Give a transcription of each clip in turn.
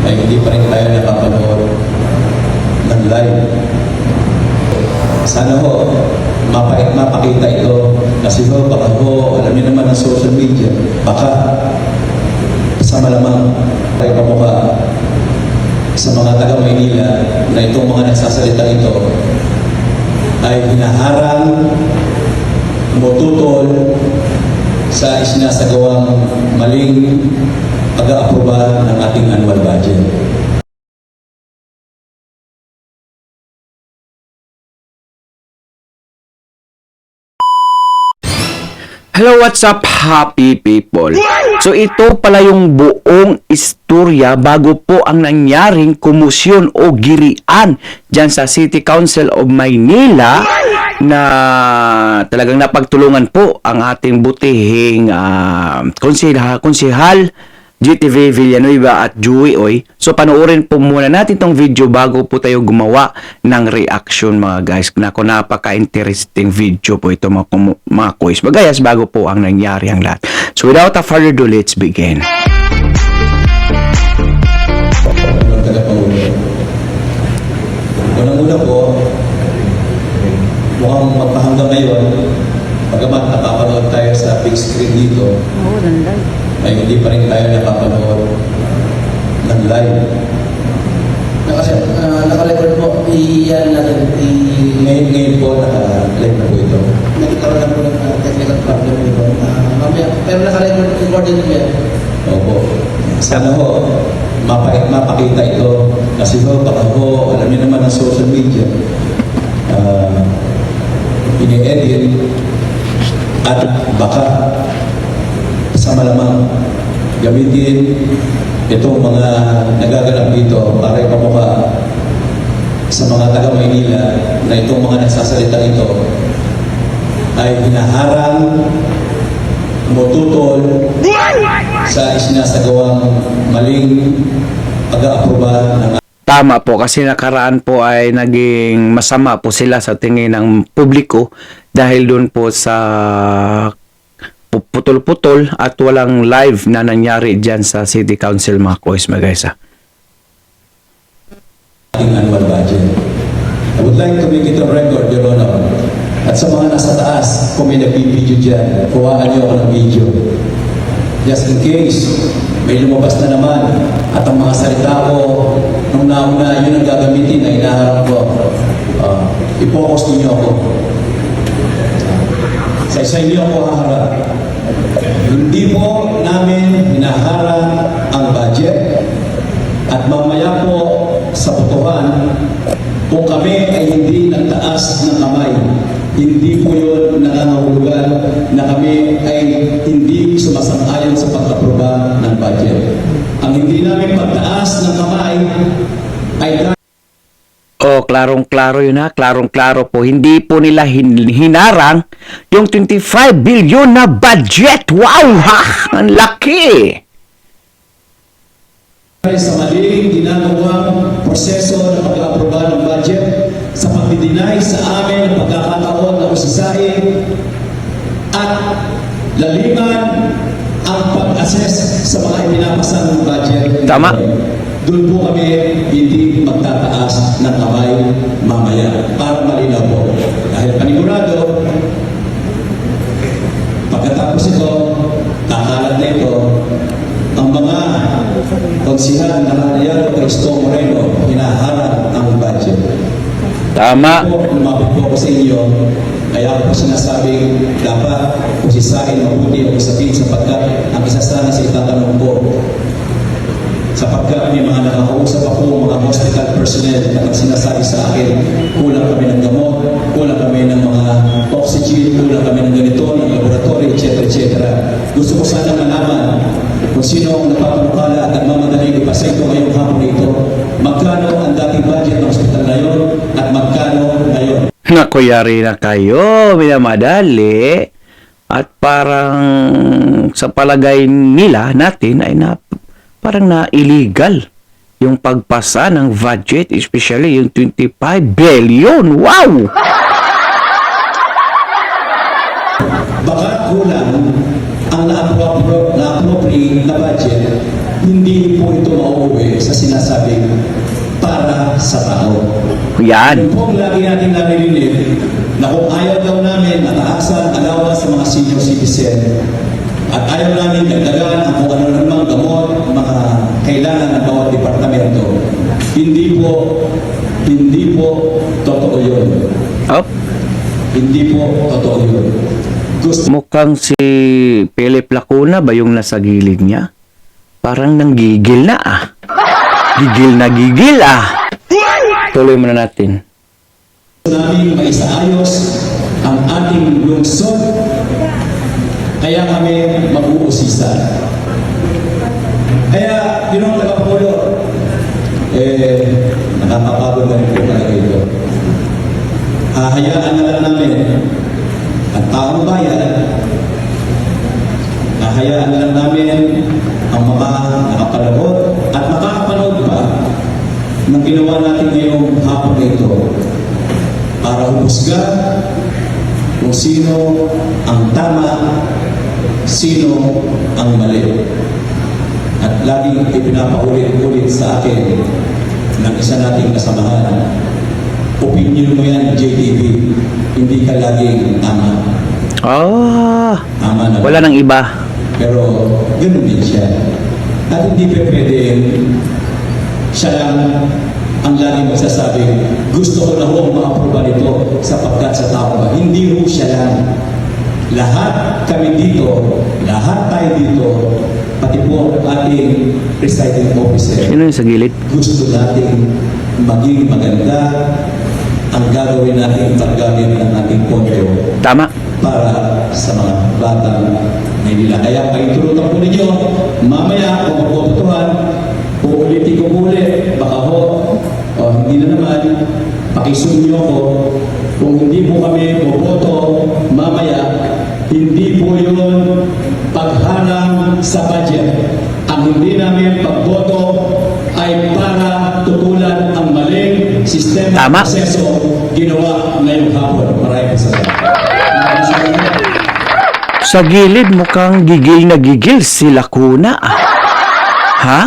ay hindi pa rin tayo nakapanood ng live. Sana ho, mapakita ito. Kasi ho, baka ho, alam niyo naman ang social media, baka sa malamang tayo pamukha sa mga taga-Maynila na itong mga nagsasalita ito ay hinaharang, tumututol sa isinasagawang maling pag-aaproba ng ating annual budget. Hello, what's up, happy people? So ito pala yung buong istorya bago po ang nangyaring kumusyon o girian dyan sa City Council of Maynila na talagang napagtulungan po ang ating butihing konsehal GTV Villanueva at Joey Oy. So panoorin po muna natin tong video bago po tayo gumawa ng reaction mga guys. Napaka-interesting video po ito mga quiz. Magayas bago po ang nangyari ang lahat. So without a further ado, let's begin. Unang-una po, mukhang magpahanggang ngayon, pagamat nakapanood tayo sa big screen dito, ay hindi pa rin tayo nakapanood ng live. Naka-record po, iyan natin. Ngayon po, naka-live na po ito. Nagkakaroon na po ng technical problem ito. Mamaya, pero naka-recorded po yan. Opo. Sana ho, mapakita ito. Kasi ho, baka ho, alam niyo naman ang social media, ini-edit at baka sa malamang gamitin itong mga nagaganap dito para ipamukha sa mga taga-Maynila na itong mga nagsasalita ito ay hinaharang, tumututol sa isinasagawang maling pag-aaproba ng Tama po kasi nakaraan po ay naging masama po sila sa tingin ng publiko dahil doon po sa putol-putol at walang live na nangyari dyan sa City Council mga quiz mga guys. ating annual budget. I would like to make it a record, Your Honor. At sa mga nasa taas, kung may nag-video dyan, kuhaan niyo ako ng video. Just in case, may lumabas na naman at ang mga salita ko nung nauna, yun ang gagamitin na inaharap ko. I-focus niyo ako. Sa isa niyo ako haharap. Hindi po namin hinaharap ang budget at mamaya po sa botohan, kung kami ay hindi nagtaas ng kamay, hindi po yun nangangahulugan na kami ay hindi sumasang-ayon sa pag-aproba ng budget. Ang hindi namin pagtaas ng kamay ay Oh, klarong-klaro yun ha. Klarong-klaro po. Hindi po nila hinarang yung 25 billion na budget. Wow ha! Ang laki! sa maling ginagawang proseso ng pag-aproba ng budget sa pagdidinay sa amin ng pagkakataon na usisain at laliman ang pag-assess sa mga ipinapasa ng budget. Tama. Doon po kami hindi magtataas ng kamay mamaya para malinaw po. Dahil panigurado, pagkatapos ito, kakalat na ito, ang mga konsihal na kanayado kay Sto Moreno, hinaharap ang budget. Tama. Lumapit po ako sa inyo, kaya ako sinasabing dapat usisain mabuti o isapin sapagkat ang isa sana sa itatanong ko sapagkat may mga nakakausap ako, mga hospital personnel na sinasabi sa akin, kulang kami ng gamot, kulang kami ng mga oxygen, kulang kami ng ganito, ng laboratory, etc. etc. Gusto ko sana malaman kung sino ang napapanukala at nagmamadaling ipasa ito ngayong hapon ito, magkano ang dating budget ng hospital ngayon at magkano ngayon. Nakuyari na kayo, minamadali. At parang sa palagay nila natin ay parang na illegal yung pagpasa ng budget, especially yung 25 billion. Wow! Baka kulang ang na-appropriate na budget, hindi po ito mauuwi tumanggi sa sinasabing para sa tao. Yan. Yung pong lagi natin naririnig na kung ayaw daw namin mataasan allowance sa mga senior citizen at ayaw namin dagdagan ang kung ano namang gamot, mga kailangan ng bawat departamento, hindi po totoo yun. Oh, Hindi po totoo yun. Gusto mukhang si Philip Lacuna ba yung nasa gilid niya? Parang nanggigil na ah. Gigil ah. Tuloy muna natin. namin maisaayos ang ating lungsod, kaya kami mag-uusisa. Kaya, yun ang tagapulo, nakakapagod na rin po talaga ito. Hahayaan na lang namin ang taong bayan, hahayaan na lang namin ang mga nakapanood at makakapanood pa ng ginawa natin ngayong hapon na ito para humusga kung sino ang tama, sino ang mali. At laging ipinapaulit-ulit sa akin ng isa nating kasamahan, opinion mo yan, JTV, hindi ka laging tama. Ah, Tama na. wala nang iba. Pero ganoon din siya. At hindi pa pwede siya lang ang laging magsasabing, gusto ko na ho ma-aproba nito sapagkat sa tao ba. Hindi ho siya lang. Lahat kami dito, lahat tayo dito, pati po ang ating presiding officer, Sino yung sa gilid? gusto natin maging maganda ang gagawin natin paggamit ng ating pondo Tama. para sa mga batang Maynila. Kaya pahintulutan po ninyo, mamaya kung magpuputuhan, uulitin ko muli, baka ho, o hindi na naman, pakisunyo ko, kung hindi po kami boboto, mamaya, hindi po yun paghalang sa budget. Ang hindi namin pagboto ay para tutulan ang maling sistema Tama. proseso ginawa ngayong hapon. Maraming salamat. Sa gilid mukhang gigil na gigil si Lacuna ah. Ha?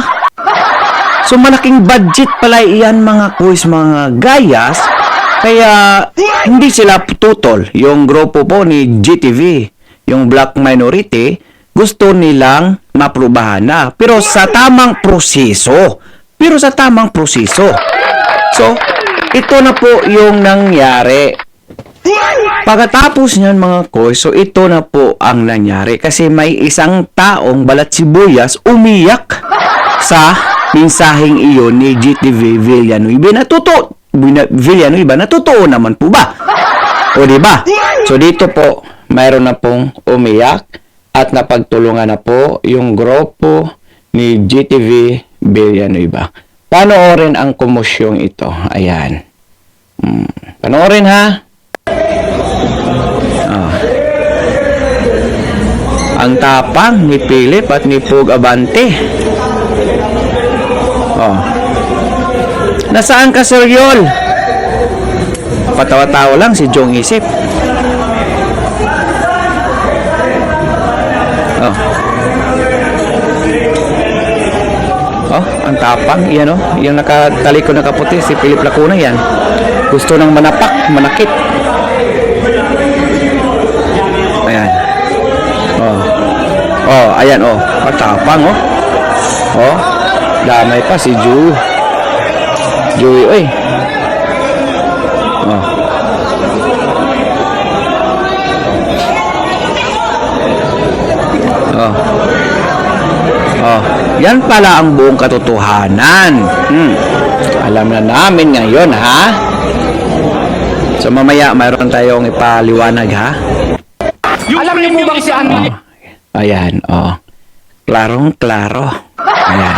So malaking budget pala iyan mga kuis, mga gayas. Kaya hindi sila tutol. Yung grupo po ni GTV, yung black minority, gusto nilang maprubahan na. Pero sa tamang proseso. So, ito na po yung nangyari. Pagkatapos niyan mga koy, so ito na po ang nangyari. Kasi may isang taong balat sibuyas umiyak sa mensaheng iyon ni GTV Villanueva na totoo. Villanueva na totoo naman po ba? O diba? So dito po, mayroon na pong umiyak at napagtulungan na po yung grupo ni GTV Villanueva. Panoorin ang komosyong ito. Ayan. Panoorin ha. Ang tapang ni Philip at ni Pug Abante. Nasaan ka, Sir Yol? Patawa-tawa lang si Jong Isip. Ang tapang. Yan yung nakatalikod na kaputi, si Philip Lacuna yan. Gusto nang manapak, manakit. Ayan. Ayan, patapang, damay pa si Joey, oy. Yan pala ang buong katotohanan. Alam na namin ngayon, ha? So mamaya mayroon tayong ipaliwanag, ha? Alam niyo po bang si Anthony? Ayan, Klarong-klaro. Ayan.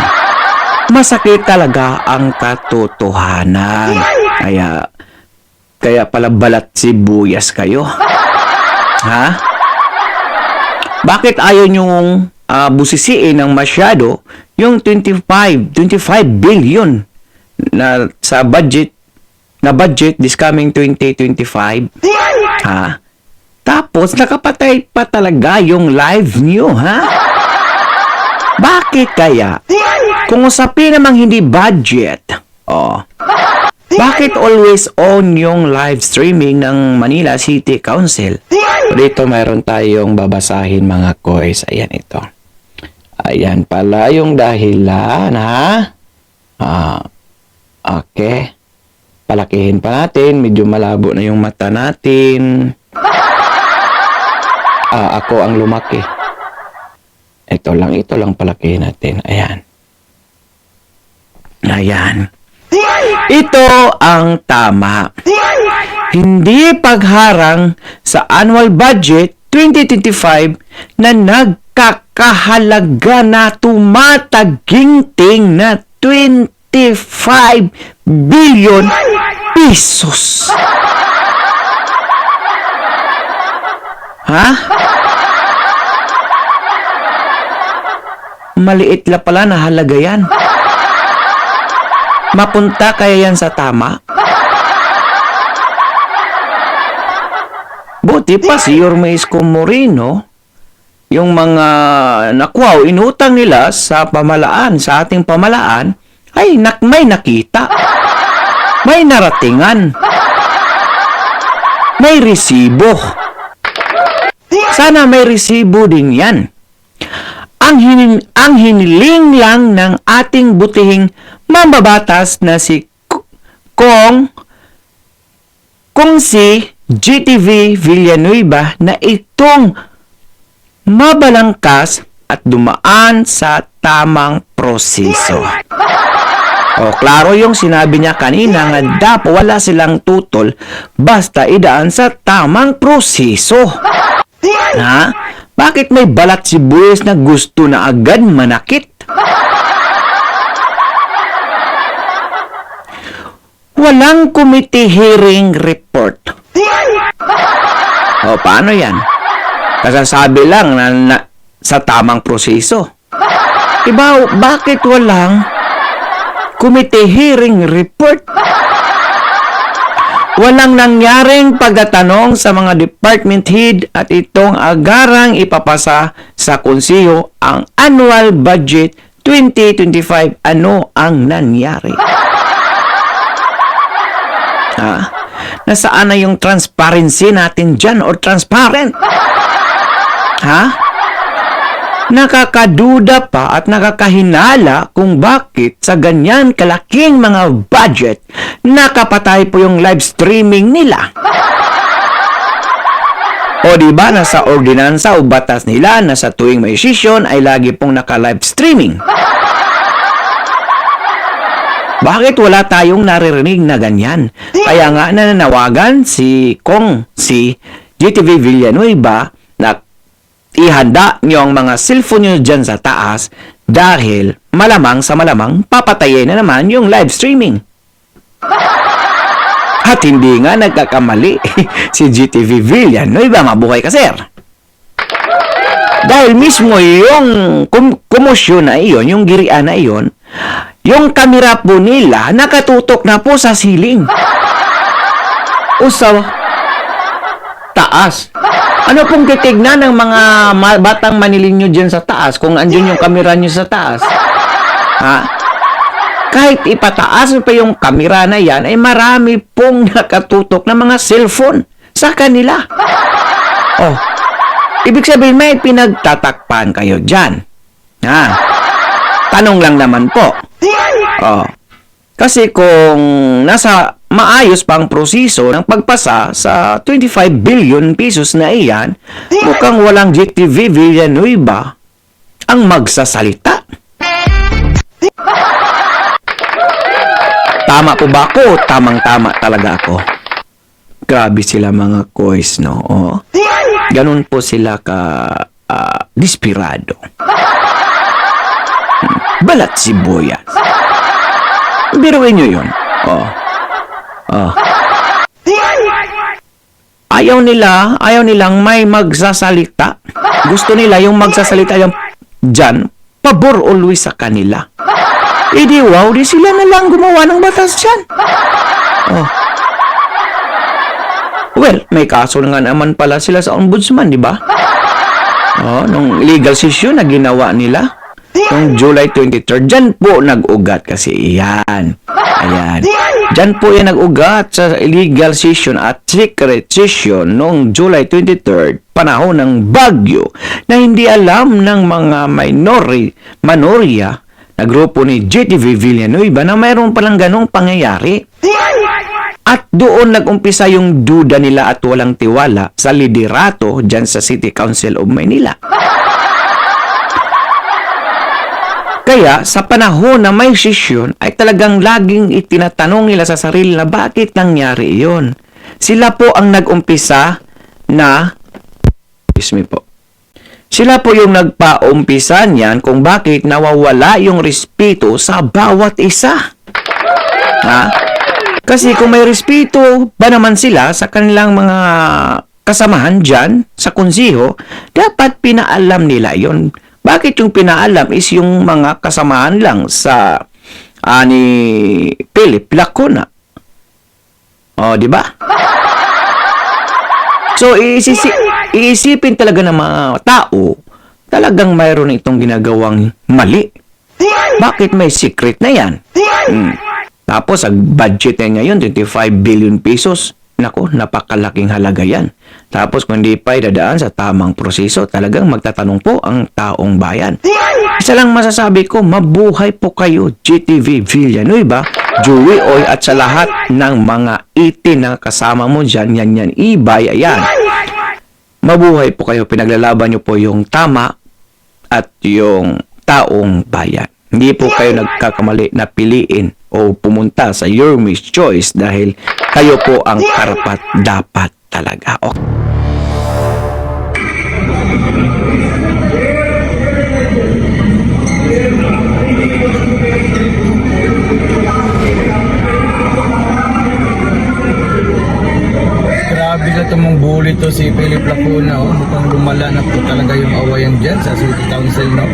Masakit talaga ang katotohanan. Kaya pala balat sibuyas kayo. Ha? Bakit ayaw nyong busisiin ng masyado yung 25 billion na sa budget this coming 2025? Ha? Tapos nakapatay pa talaga yung live nyo, ha? Bakit? bakit kaya? Kung usapin namang hindi budget, bakit always on yung live streaming ng Manila City Council? Dito mayroon tayong babasahin mga koys. Ayan ito. Ayan pala yung dahilan, ha? Okay. Palakihin pa natin. Medyo malabo na yung mata natin. Ako ang lumaki. Ito lang palakihin natin. Ayan. Ayan. Ito ang tama. Hindi pagharang sa annual budget 2025 na nagkakahalaga na tumataginting na 25 billion pesos. Ha? Maliit la pala na halaga yan. Mapunta kaya yan sa tama? Buti pa si Yorme Isko Moreno, yung mga nakuha, inutang nila sa pamalaan, sa ating pamalaan, ay may nakita. May naratingan. May resibo. Sana may resibo din yan. Ang hiniling lang ng ating butihing mambabatas na si kung si GTV Villanueva na itong mabalangkas at dumaan sa tamang proseso. Klaro yung sinabi niya kanina nga dapat wala silang tutol basta idaan sa tamang proseso. Ha? Bakit may balat sibuyas na gusto na agad manakit? Walang committee hearing report. Paano yan? Kasasabi lang na sa tamang proseso. Bakit walang committee hearing report? Walang nangyaring pagtatanong sa mga department head at itong agarang ipapasa sa konseho ang annual budget 2025. Ano ang nangyari? Nasaan na yung transparency natin dyan or transparent? Nakakaduda pa at nakakahinala kung bakit sa ganyan kalaking mga budget nakapatay po yung live streaming nila. O diba nasa ordinansa o batas nila na sa tuwing may session ay lagi pong naka-live streaming. Bakit wala tayong naririnig na ganyan? Kaya nga nananawagan si GTV Villanueva na ihanda niyo ang mga cellphone niyo dyan sa taas dahil malamang sa malamang papatayin na naman yung live streaming. At hindi nga nagkakamali si GTV Villanueva, mabuhay ka sir. Dahil mismo yung komosyon na iyon, yung girian na iyon, yung kamera po nila nakatutok na po sa ceiling. O sa taas. Ano pong titignan ng mga batang Manilinyo dyan sa taas kung andyan yung kamera nyo sa taas? Kahit ipataas pa yung kamera na yan, ay marami pong nakatutok na mga cellphone sa kanila. Ibig sabihin may pinagtatakpan kayo dyan. Tanong lang naman po. Kasi kung nasa maayos pang proseso ng pagpasa sa 25 billion pesos na iyan, mukhang walang GTV Villanueva ang magsasalita. Tama po ba ako? Tamang-tama talaga ako. Grabe sila mga kois, no? Ganun po sila ka desperado. Balat sibuyas. Biruin nyo yun. Ayaw nilang may magsasalita. Gusto nila yung magsasalita yung dyan, pabor always sa kanila. Di sila na lang gumawa ng batas dyan. Well, may kaso na nga naman pala sila sa ombudsman, di ba? Nung legal session na ginawa nila. noong July 23. Diyan po nag-ugat kasi iyan. Ayan. Diyan po yan nag-ugat sa illegal session at secret session noong July 23, panahon ng bagyo na hindi alam ng mga manorya na grupo ni JTV Villanueva na mayroon palang ganong pangyayari. At doon nag-umpisa yung duda nila at walang tiwala sa liderato dyan sa City Council of Maynila. Kaya sa panahon na may sesyon ay talagang laging itinatanong nila sa sarili na bakit nangyari iyon. Sila po ang nag-umpisa na Sila po yung nagpa-umpisa niyan kung bakit nawawala yung respeto sa bawat isa. Ha? Kasi kung may respeto ba naman sila sa kanilang mga kasamahan dyan sa konsiho, dapat pinaalam nila yon. Bakit yung pinaalam is yung mga kasamahan lang sa ni Philip Lacuna? O, di ba? So, iisipin talaga ng mga tao, talagang mayroon itong ginagawang mali. Bakit may secret na yan? Tapos, ang budget niya ngayon, 25 billion pesos. Nako, napakalaking halaga yan. Tapos, kung hindi pa idadaan sa tamang proseso, talagang magtatanong po ang taong bayan. Isa lang masasabi ko, mabuhay po kayo, JTV Villanueva, Joey Oy, at sa lahat ng mga itin na kasama mo dyan, yan, ibay, ayan. Mabuhay po kayo, pinaglalaban nyo po yung tama at yung taong bayan. Hindi po kayo nagkakamali na piliin o pumunta sa Your Miss Choice dahil kayo po ang karapat dapat talaga. Okay. Grabe na itong bully to si Philip Lacuna. Oh. Mukhang lumala na po talaga yung awayan dyan sa City Council. No?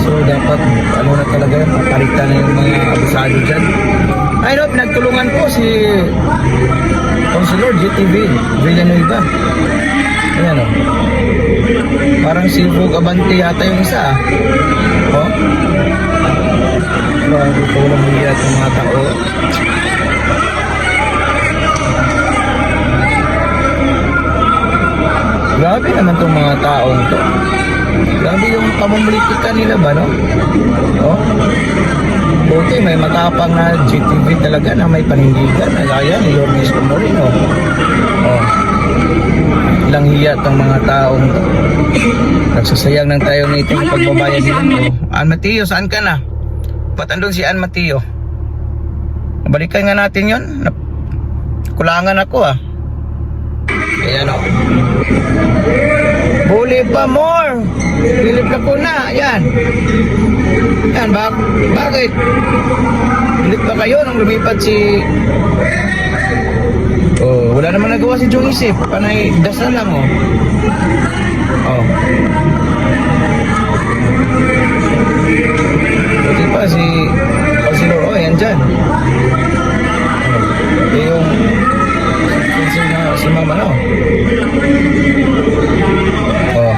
So dapat ano na talaga yun, papalitan na yung mga abusado dyan. Ay no, pinagtulungan po si Councilor JTV Villanueva. Ayan o. Parang si Fug Abante yata yung isa. Oh. Grabe po lang hiyat yung mga tao. Grabe naman tong mga taong to. Grabe yung pamumulitika nila ba, no? Oh. Buti may matapang na GTV talaga na may panindigan na gaya ni Yormes Comorino. Oh. Ilang hiya tong mga taong to. Nagsasayang ng tayo nito yung pagbabayad nila. Oh. Ann Mateo, saan ka na? Ba't andun si Ann Mateo? Balikan nga natin yun. Kulangan ako ah. Ayan o. Bully pa more. Philip Lacuna. Yan. Yan. Bakit? Pilit pa kayo nung lumipat si... Oh, wala naman nagawa si Joseph. Panay dasal lang o. Oh. Buti pa si Councilor. Oh, yan dyan. Oh. Yung... si Mama no. Oh.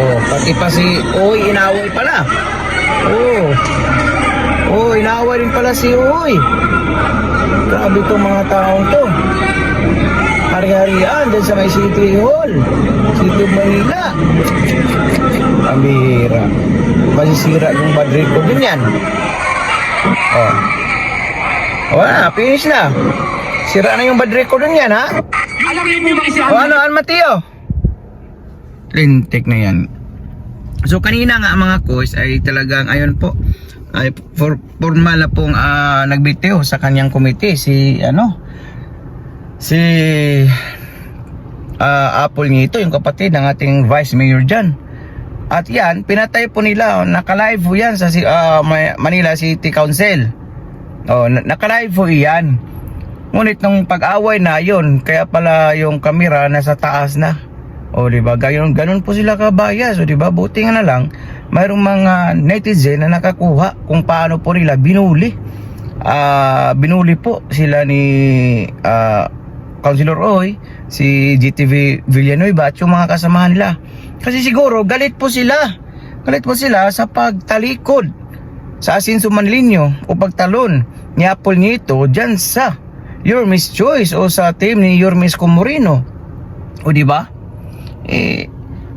Oh, pati pa si Oy, inaway pala. Oh, inaway rin pala si Oy. Grabe itong mga taong to. Hari-harian dyan sa may City Hall, City of Manila. Ang bihira. Masisira yung bad record din yan. Oh. Wala, finish na. Sira na yung bad record nun yan, ha? Alam niyo po ba si O ano, Ann Mateo? Lintik na yan. So, kanina nga mga coach ay talagang, ayun po, ay formal na pong nagbitiw sa kanyang komite si Apple Nito, yung kapatid ng ating Vice Mayor dyan. At yan, pinatay po nila, naka-live po yan sa Manila City Council. Oh, naka-live po iyan. Ngunit nung pag-away na yun, kaya pala yung kamera nasa taas na. O diba, ganun po sila kabayas. O diba, buti nga na lang, mayroong mga netizen na nakakuha kung paano po nila binuli. Binuli po sila ni Councilor Oy, si GTV Villanueva at yung mga kasamahan nila. Kasi siguro galit po sila. Galit po sila sa pagtalikod sa Asinso Manlinyo o pagtalon ni Apple Nieto dyan sa Your Miss Choice o sa team ni Your Miss Comorino. O di ba?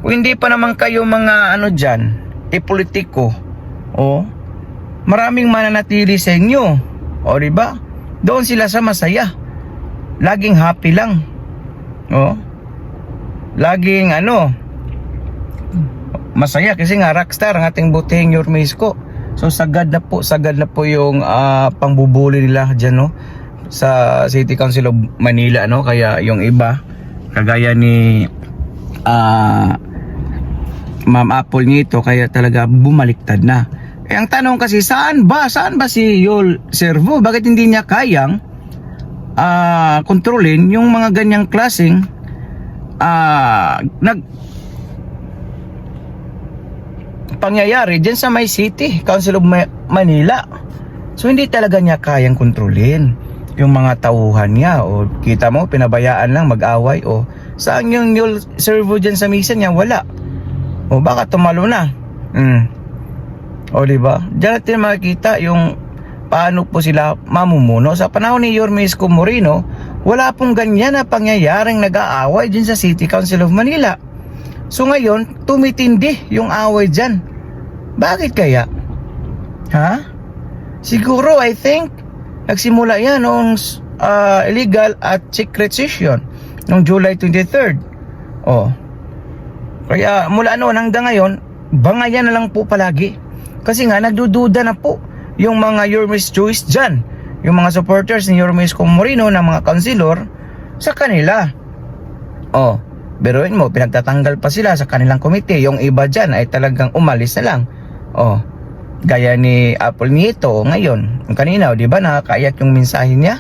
Kung hindi pa naman kayo mga ano dyan, politiko, o maraming mananatili sa inyo. O di ba? Doon sila sa masaya. Laging happy lang. O? Laging masaya kasi nga rockstar ang ating butihing Your Miss ko. So sagad na po yung pangbubuli nila diyan, no, sa City Council of Manila, no. Kaya yung iba kagaya ni Ma'am Apple Nieto, kaya talaga bumaliktad na. Ang tanong kasi, saan ba si Yul Servo? Bakit hindi niya kayang kontrolin yung mga ganyang klaseng pangyayari dyan sa May City Council of Manila? So hindi talaga niya kayang kontrolin yung mga tauhan niya. O kita mo, pinabayaan lang mag-away. O saan yung Yul Servo dyan sa misa niya? Wala. O baka tumalo na. O diba? Diyan natin makikita yung paano po sila mamumuno. Sa panahon ni Your Miss Comorino, wala pong ganyan na pangyayaring nag-aaway dyan sa City Council of Manila. So ngayon, tumitindi yung away dyan. Bakit kaya? Ha? Siguro, I think, nagsimula yan noong illegal at secret session noong July 23rd. Kaya mula noon hanggang ngayon, bangayan na lang po palagi. Kasi nga, nagdududa na po yung mga Your Miss Choice dyan. Yung mga supporters ni Your Miss Comorino na mga kansilor sa kanila. Biruin mo, pinagtatanggal pa sila sa kanilang komite. Yung iba dyan ay talagang umalis na lang. Gaya ni Apple Nieto ngayon. Yung kanina, di ba, nakakaayat yung mensahe niya?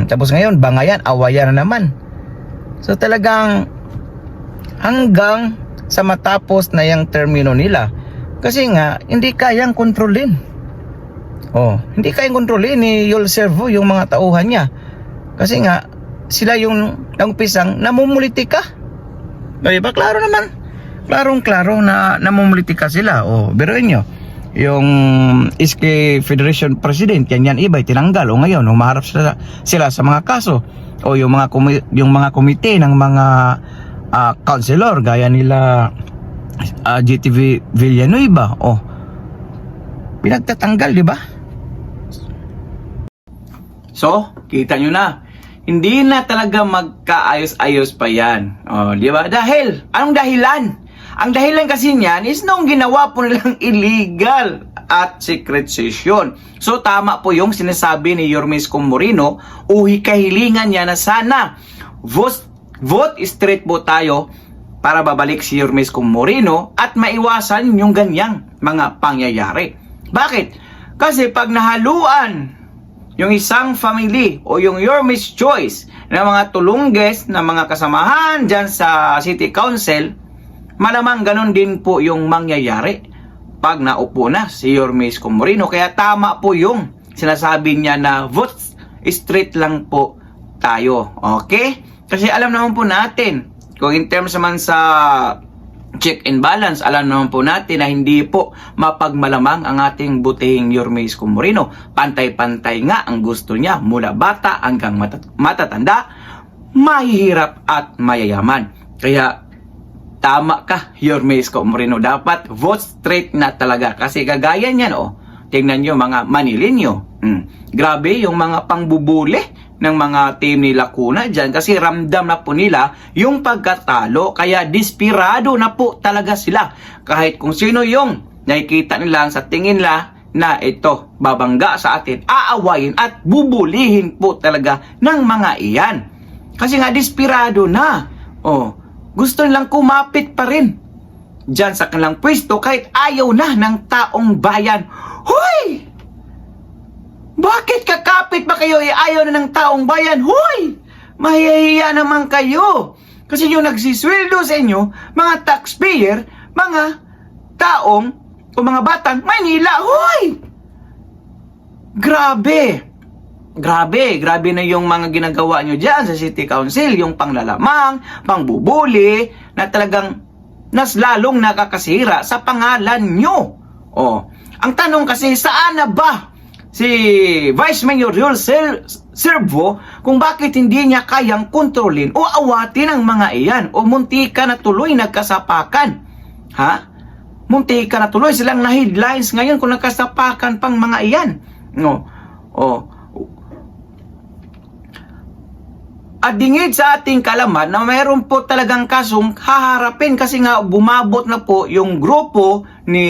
Tapos ngayon, bangayan, awayan na naman. So talagang hanggang sa matapos na yung termino nila. Kasi nga, hindi kayang kontrolin. Hindi kayang kontrolin ni Yul Servo yung mga tauhan niya. Kasi nga, sila yung nangpisang namumulitika. Diba? Klaro naman. Klarong-klaro na namumulitika sila. Biruin nyo, yung SK Federation President, yan iba'y tinanggal. Ngayon, humaharap sila sa mga kaso. Yung mga komite ng mga councilor, gaya nila GTV Villanueva. Pinagtatanggal, di ba? So, kita nyo na. Hindi na talaga magkaayos-ayos pa yan. Di ba? Dahil, anong dahilan? Ang dahilan kasi niyan is nung ginawa po nilang illegal at secret session. So, tama po yung sinasabi ni Your Miss Comorino, kahilingan niya na sana vote straight po tayo para babalik si Your Miss Comorino at maiwasan yung ganyang mga pangyayari. Bakit? Kasi pag nahaluan yung isang family o yung Your Miss Choice na mga tulungges na mga kasamahan dyan sa City Council, malamang ganun din po yung mangyayari pag naupo na si Your Miss Comorino. Kaya tama po yung sinasabi niya na vote straight lang po tayo. Okay? Kasi alam naman po natin, kung in terms naman sa check and balance, alam naman po natin na hindi po mapagmalamang ang ating butihing Your Miss Comorino. Pantay-pantay nga ang gusto niya, mula bata hanggang matatanda, mahihirap at mayayaman. Kaya tama ka, Your Miss Comorino, dapat vote straight na talaga. Kasi kagaya niyan, tingnan nyo mga Manilinyo. Grabe yung mga pangbubuli ng mga team ni Lacuna dyan, kasi ramdam na po nila yung pagkatalo, kaya desperado na po talaga sila. Kahit kung sino yung nakikita nila sa tingin nila na ito babangga sa atin, aawayin at bubulihin po talaga ng mga iyan. Kasi nga desperado na. Gusto nilang kumapit pa rin dyan sa kanilang pwesto kahit ayaw na ng taong bayan. Hoy! Bakit kakapit ba kayo? Ayaw na ng taong bayan. Hoy! Mahihiya naman kayo. Kasi yung nagsisweldo sa inyo, mga taxpayer, mga taong o mga batang Manila. Hoy! Grabe! grabe na yung mga ginagawa nyo dyan sa City Council, yung panglalamang, pangbubuli, na talagang nas lalong nakakasira sa pangalan nyo. Oh, ang tanong kasi, saan na ba si Vice Mayor Yul Servo kung bakit hindi niya kayang kontrolin o awatin ang mga iyan, o muntika na tuloy nagkasapakan? Ha? Muntika na tuloy silang na headlines ngayon kung nagkasapakan pang mga iyan. No. Oh. At dingid sa ating kalaman na mayroon po talagang kasong haharapin kasi nga bumabot na po yung grupo ni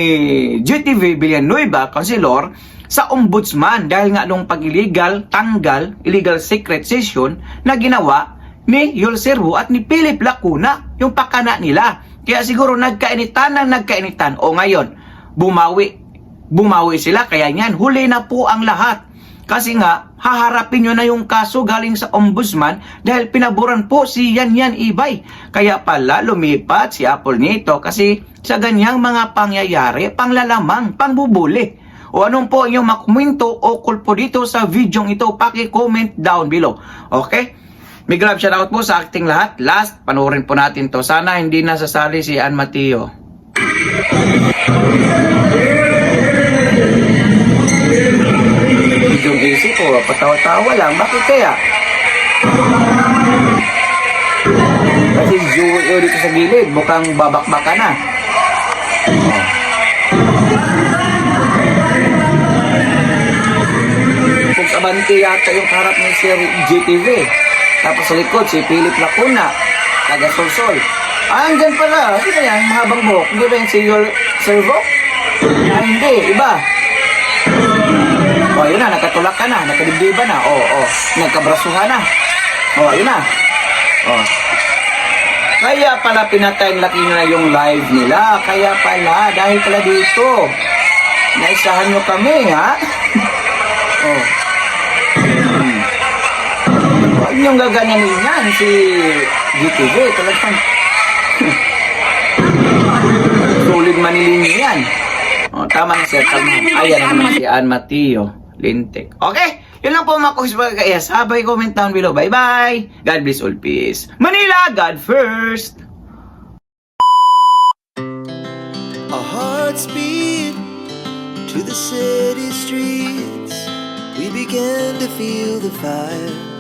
GTV Villanueva, Councilor, sa ombudsman dahil nga nung pag-illegal secret session na ginawa ni Yul Servo at ni Philip Lacuna, yung pakana nila. Kaya siguro nagkainitan. O ngayon, bumawi sila. Kaya yan, huli na po ang lahat. Kasi nga, haharapin nyo na yung kaso galing sa ombudsman dahil pinaboran po si Yan Ibay. Kaya pala lumipat si Apple nito kasi sa ganyang mga pangyayari, panglalamang, pangbubuli. O anong po yung makomento o kulpo dito sa video ito, paki-comment down below. Okay? May grab shoutout po sa ating lahat. Last, panoorin po natin to. Sana hindi nasasali si Ann Mateo. Yung isip ko, patawa-tawa lang. Bakit kaya? Kasi Joe dito sa gilid, mukhang babakbaka na. Kung sabante yata yung harap ni Sir GTV. Tapos sa likod, si Philip Lacuna, taga Solsol. Andyan pala, sino yan? Mahabang buhok. Hindi ba yung si Yul Servo? Hindi, iba. O, yun na, nakatulak ka na, nakadibdiba na. Nagkabrasuhan na. Yun na. Kaya pala pinatayang laki na yung live nila. Kaya pala, dahil pala dito, naisahan nyo kami, ha? Huwag niyong gaganyanin yan si GTV. Talagang solid manilin yan. Tama na siya. Ayan naman si Ann Mateo Lintek. Okay? Yun lang po mga kuhisbag. Kaya sabay comment down below. Bye-bye. God bless all peace. Manila, God first. Our hearts beat to the city streets. We began to feel the fire.